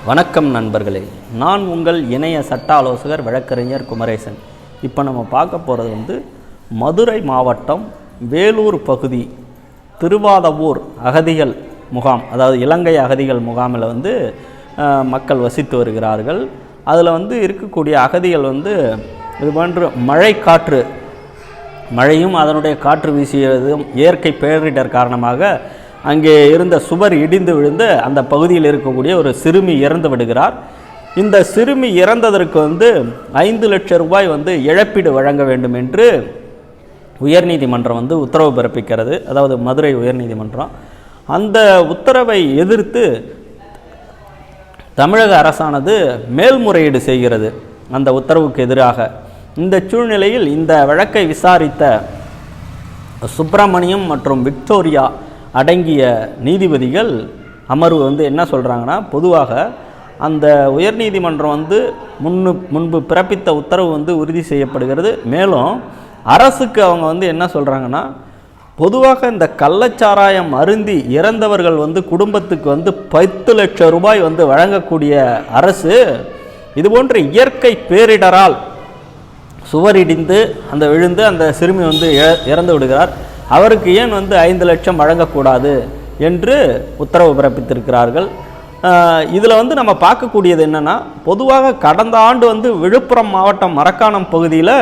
வணக்கம் நண்பர்களே, நான் உங்கள் இணைய சட்ட ஆலோசகர் வழக்கறிஞர் குமரேசன். இப்போ நம்ம பார்க்க போகிறது மதுரை மாவட்டம் வேலூர் பகுதி திருவாதவூர் அகதிகள் முகாம், அதாவது இலங்கை அகதிகள் முகாமில் மக்கள் வசித்து வருகிறார்கள். அதில் இருக்கக்கூடிய அகதிகள் இது போன்று மழைக்காற்று, மழையும் அதனுடைய காற்று வீசியதும் இயற்கை பேரிடர் காரணமாக அங்கே இருந்த சுவர் இடிந்து விழுந்து அந்த பகுதியில் இருக்கக்கூடிய ஒரு சிறுமி இறந்து விடுகிறார். இந்த சிறுமி இறந்ததற்கு 5 லட்சம் ரூபாய் இழப்பீடு வழங்க வேண்டும் என்று உயர்நீதிமன்றம் உத்தரவு பிறப்பிக்கிறது. அதாவது மதுரை உயர்நீதிமன்றம் அந்த உத்தரவை எதிர்த்து தமிழக அரசானது மேல்முறையீடு செய்கிறது அந்த உத்தரவுக்கு எதிராக. இந்த சூழ்நிலையில் இந்த வழக்கை விசாரித்த சுப்பிரமணியம் மற்றும் விக்டோரியா அடங்கிய நீதிபதிகள் அமர்வு என்ன சொல்கிறாங்கன்னா, பொதுவாக அந்த உயர்நீதிமன்றம் முன்பு பிறப்பித்த உத்தரவு உறுதி செய்யப்படுகிறது. மேலும் அரசுக்கு அவங்க என்ன சொல்கிறாங்கன்னா, பொதுவாக இந்த கள்ளச்சாராயம் அருந்தி இறந்தவர்கள் குடும்பத்துக்கு 10 லட்சம் ரூபாய் வழங்கக்கூடிய அரசு இதுபோன்ற இயற்கை பேரிடரால் சுவரிடிந்து அந்த விழுந்து அந்த சிறுமி இறந்து விடுகிறார், அவருக்கு ஏன் 5 லட்சம் வழங்கக்கூடாது என்று உத்தரவு பிறப்பித்திருக்கிறார்கள். இதில் நம்ம பார்க்கக்கூடியது என்னென்னா, பொதுவாக கடந்த ஆண்டு விழுப்புரம் மாவட்டம் மரக்காணம் பகுதியில்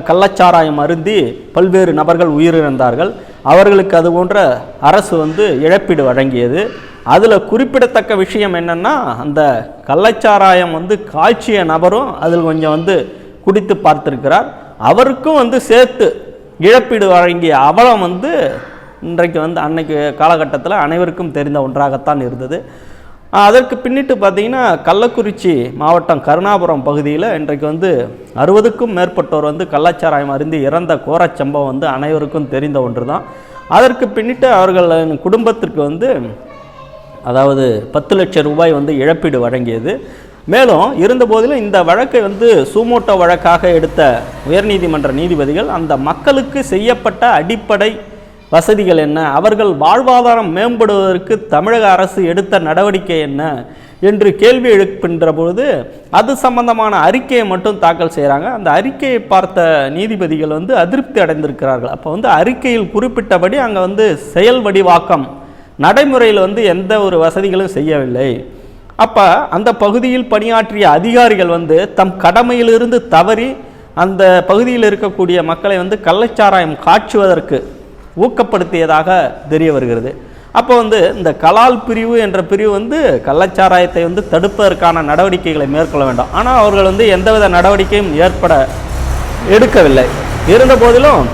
கள்ளச்சாராயம் அருந்தி பல்வேறு நபர்கள் உயிரிழந்தார்கள். அவர்களுக்கு அது போன்ற அரசு இழப்பீடு வழங்கியது. அதில் குறிப்பிடத்தக்க விஷயம் என்னென்னா, அந்த கள்ளச்சாராயம் காய்ச்சிய நபரும் அதில் கொஞ்சம் குடித்து பார்த்திருக்கிறார். அவருக்கும் சேர்த்து இழப்பீடு வழங்கிய அவலம் இன்றைக்கு அன்னைக்கு காலகட்டத்தில் அனைவருக்கும் தெரிந்த ஒன்றாகத்தான் இருந்தது. அதற்கு பின்னிட்டு பார்த்திங்கன்னா, கள்ளக்குறிச்சி மாவட்டம் கருணாபுரம் பகுதியில் இன்றைக்கு 60க்கும் மேற்பட்டோர் கள்ளச்சாராயம் அருந்தி இறந்த கோரச் சம்பவம் அனைவருக்கும் தெரிந்த ஒன்று தான். அதற்கு பின்னிட்டு அவர்களின் குடும்பத்திற்கு அதாவது 10 லட்சம் ரூபாய் இழப்பீடு வழங்கியது. மேலும் இருந்தபோதிலும் இந்த வழக்கை சூமோட்டோ வழக்காக எடுத்த உயர்நீதிமன்ற நீதிபதிகள் அந்த மக்களுக்கு செய்யப்பட்ட அடிப்படை வசதிகள் என்ன, அவர்கள் வாழ்வாதாரம் மேம்படுவதற்கு தமிழக அரசு எடுத்த நடவடிக்கை என்ன என்று கேள்வி எழுப்புகின்ற பொழுது அது சம்பந்தமான அறிக்கையை மட்டும் தாக்கல் செய்கிறாங்க. அந்த அறிக்கையை பார்த்த நீதிபதிகள் அதிருப்தி அடைந்திருக்கிறார்கள். அப்போ அறிக்கையில் குறிப்பிட்டபடி அங்கே செயல் வடிவாக்கம் நடைமுறையில் எந்த ஒரு வசதிகளும் செய்யவில்லை. அப்போ அந்த பகுதியில் பணியாற்றிய அதிகாரிகள் தம் கடமையிலிருந்து தவறி அந்த பகுதியில் இருக்கக்கூடிய மக்களை கள்ளச்சாராயம் காய்ச்சுவதற்கு ஊக்கப்படுத்தியதாக தெரிய வருகிறது. அப்போ இந்த கலால் பிரிவு என்ற பிரிவு கள்ளச்சாராயத்தை தடுப்பதற்கான நடவடிக்கைகளை மேற்கொள்ள வேண்டும். ஆனால் அவர்கள் எந்தவித நடவடிக்கையும் எடுக்கவில்லை. இருந்த போதிலும்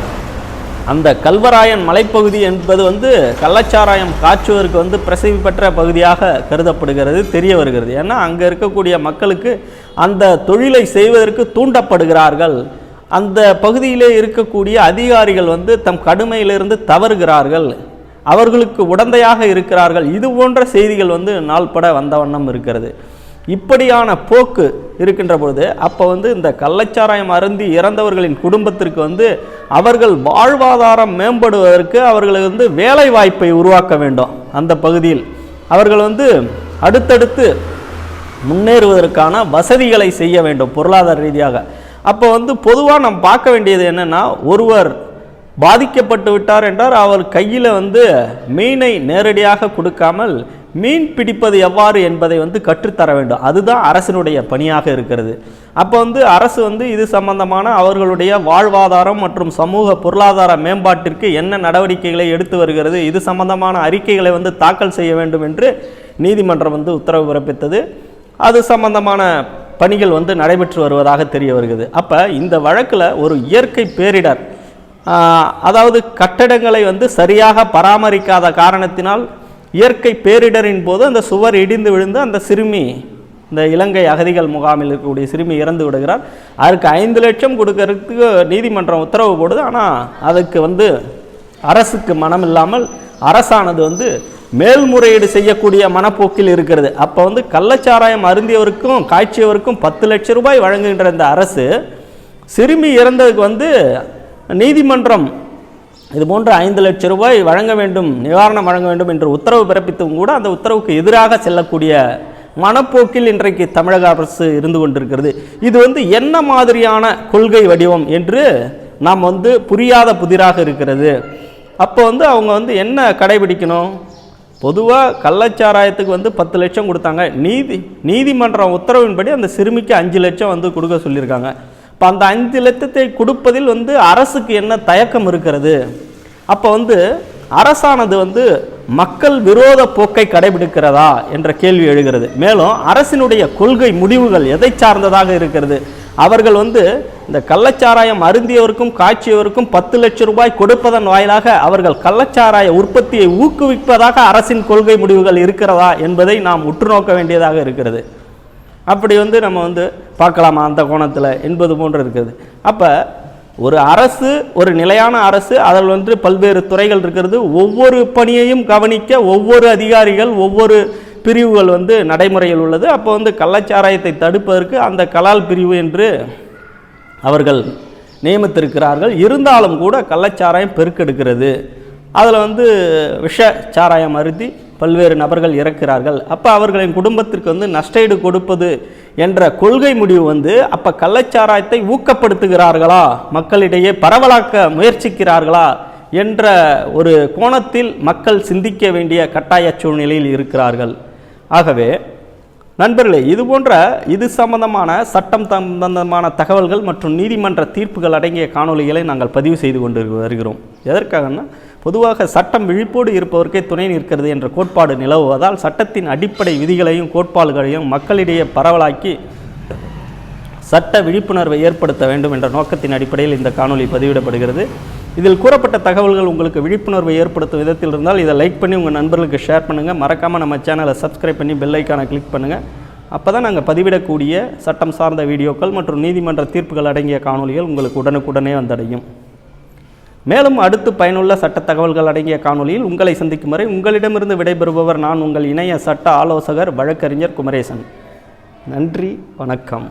அந்த கல்வராயன் மலைப்பகுதி என்பது கள்ளச்சாராயம் காய்ச்சுவதற்கு பிரசித்தி பெற்ற பகுதியாக கருதப்படுகிறது, தெரிய வருகிறது. ஏன்னா அங்கே இருக்கக்கூடிய மக்களுக்கு அந்த தொழிலை செய்வதற்கு தூண்டப்படுகிறார்கள். அந்த பகுதியிலே இருக்கக்கூடிய அதிகாரிகள் தம் கடுமையிலிருந்து தவறுகிறார்கள், அவர்களுக்கு உடந்தையாக இருக்கிறார்கள். இது போன்ற செய்திகள் நாள்பட வந்த வண்ணம் இருக்கிறது. இப்படியான போக்கு இருக்கின்ற பொழுது அப்போ இந்த கள்ளச்சாராயம் அருந்தி இறந்தவர்களின் குடும்பத்திற்கு அவர்கள் வாழ்வாதாரம் மேம்படுவதற்கு அவர்களுக்கு வேலை வாய்ப்பை உருவாக்க வேண்டும். அந்த பகுதியில் அவர்கள் அடுத்தடுத்து முன்னேறுவதற்கான வசதிகளை செய்ய வேண்டும் பொருளாதார ரீதியாக. அப்போ பொதுவாக நாம் பார்க்க வேண்டியது என்னென்னா, ஒருவர் பாதிக்கப்பட்டு விட்டார் என்றால் அவர் கையில் மீனை நேரடியாக கொடுக்காமல் மீன் பிடிப்பது எவ்வாறு என்பதை கற்றுத்தர வேண்டும். அதுதான் அரசினுடைய பணியாக இருக்கிறது. அப்போ அரசு இது சம்பந்தமான அவர்களுடைய வாழ்வாதாரம் மற்றும் சமூக பொருளாதார மேம்பாட்டிற்கு என்ன நடவடிக்கைகளை எடுத்து வருகிறது, இது சம்பந்தமான அறிக்கைகளை தாக்கல் செய்ய வேண்டும் என்று நீதிமன்றம் உத்தரவு பிறப்பித்தது. அது சம்பந்தமான பணிகள் நடைபெற்று வருவதாக தெரிய வருகிறது. அப்போ இந்த வழக்கில் ஒரு இயற்கை பேரிடர், அதாவது கட்டடங்களை சரியாக பராமரிக்காத காரணத்தினால் இயற்கை பேரிடரின் போது அந்த சுவர் இடிந்து விழுந்து அந்த சிறுமி, இந்த இலங்கை அகதிகள் முகாமில் இருக்கக்கூடிய சிறுமி இறந்து விடுகிறார். அதற்கு 5 லட்சம் கொடுக்கறதுக்கு நீதிமன்றம் உத்தரவு போடுது. ஆனால் அதுக்கு அரசுக்கு மனம் இல்லாமல் அரசானது மேல்முறையீடு செய்யக்கூடிய மனப்போக்கில் இருக்கிறது. அப்போ கள்ளச்சாராயம் அருந்தியவருக்கும் காய்ச்சியவருக்கும் 10 லட்சம் ரூபாய் வழங்குகின்ற இந்த அரசு சிறுமி இறந்ததுக்கு நீதிமன்றம் இது போன்ற 5 லட்சம் ரூபாய் வழங்க வேண்டும், நிவாரணம் வழங்க வேண்டும் என்று உத்தரவு பிறப்பித்தும் கூட அந்த உத்தரவுக்கு எதிராக செல்லக்கூடிய மனப்போக்கில் இன்றைக்கு தமிழக அரசு இருந்து கொண்டிருக்கிறது. இது என்ன மாதிரியான கொள்கை வடிவம் என்று நாம் புரியாத புதிராக இருக்கிறது. அப்போ அவங்க என்ன கடைபிடிக்கணும்? பொதுவாக கள்ளச்சாராயத்துக்கு 10 லட்சம் கொடுத்தாங்க. நீதிமன்றம் உத்தரவின்படி அந்த சிறுமிக்கு 5 லட்சம் கொடுக்க சொல்லியிருக்காங்க. இப்போ அந்த 5 லட்சத்தை கொடுப்பதில் அரசுக்கு என்ன தயக்கம் இருக்கிறது? அப்போ அரசானது மக்கள் விரோத போக்கை கடைபிடிக்கிறதா என்ற கேள்வி எழுகிறது. மேலும் அரசினுடைய கொள்கை முடிவுகள் எதை சார்ந்ததாக இருக்கிறது? அவர்கள் இந்த கள்ளச்சாராயம் அருந்தியவருக்கும் காய்ச்சியவருக்கும் 10 லட்சம் ரூபாய் கொடுப்பதன் வாயிலாக அவர்கள் கள்ளச்சாராய உற்பத்தியை ஊக்குவிப்பதாக அரசின் கொள்கை முடிவுகள் இருக்கிறதா என்பதை நாம் உற்று நோக்க வேண்டியதாக இருக்கிறது. அப்படி நம்ம பார்க்கலாமா அந்த கோணத்தில் என்பது போன்று இருக்கிறது. அப்போ ஒரு அரசு, ஒரு நிலையான அரசு, அதில் பல்வேறு துறைகள் இருக்கிறது. ஒவ்வொரு பணியையும் கவனிக்க ஒவ்வொரு அதிகாரிகள், ஒவ்வொரு பிரிவுகள் நடைமுறையில் உள்ளது. அப்போ கள்ளச்சாராயத்தை தடுப்பதற்கு அந்த கலால் பிரிவு என்று அவர்கள் நியமித்திருக்கிறார்கள். இருந்தாலும் கூட கள்ளச்சாராயம் பெருக்கெடுக்கிறது. அதில் விஷ சாராயம் அருந்தி பல்வேறு நபர்கள் இறக்கிறார்கள். அப்போ அவர்களின் குடும்பத்திற்கு நஷ்டஈடு கொடுப்பது என்ற கொள்கை முடிவு அப்போ கள்ளச்சாராயத்தை ஊக்கப்படுத்துகிறார்களா, மக்களிடையே பரவலாக்க முயற்சிக்கிறார்களா என்ற ஒரு கோணத்தில் மக்கள் சிந்திக்க வேண்டிய கட்டாய சூழ்நிலையில் இருக்கிறார்கள். ஆகவே நண்பர்களே, இது சம்பந்தமான சட்டம் சம்பந்தமான தகவல்கள் மற்றும் நீதிமன்ற தீர்ப்புகள் அடங்கிய காணொலிகளை நாங்கள் பதிவு செய்து கொண்டு வருகிறோம். எதற்காகனா, பொதுவாக சட்டம் விழிப்போடு இருப்பவருக்கே துணை நிற்கிறது என்ற கோட்பாடு நிலவுவதால் சட்டத்தின் அடிப்படை விதிகளையும் கோட்பாடுகளையும் மக்களிடையே பரவலாக்கி சட்ட விழிப்புணர்வை ஏற்படுத்த வேண்டும் என்ற நோக்கத்தின் அடிப்படையில் இந்த காணொலி பதிவிடப்படுகிறது. இதில் கூறப்பட்ட தகவல்கள் உங்களுக்கு விழிப்புணர்வை ஏற்படுத்தும் விதத்தில் இருந்தால் இதை லைக் பண்ணி உங்கள் நண்பர்களுக்கு ஷேர் பண்ணுங்கள். மறக்காமல் நம்ம சேனலை சப்ஸ்கிரைப் பண்ணி பெல் ஐக்கானை கிளிக் பண்ணுங்கள். அப்போ தான் நாங்கள் பதிவிடக்கூடிய சட்டம் சார்ந்த வீடியோக்கள் மற்றும் நீதிமன்ற தீர்ப்புகள் அடங்கிய காணொலிகள் உங்களுக்கு உடனுக்குடனே வந்தடையும். மேலும் அடுத்து பயனுள்ள சட்ட தகவல்கள் அடங்கிய காணொலியில் உங்களை சந்திக்கும் வரை உங்களிடமிருந்து விடைபெறுபவர் நான் உங்கள் இணைய சட்ட ஆலோசகர் வழக்கறிஞர் குமரேசன். நன்றி, வணக்கம்.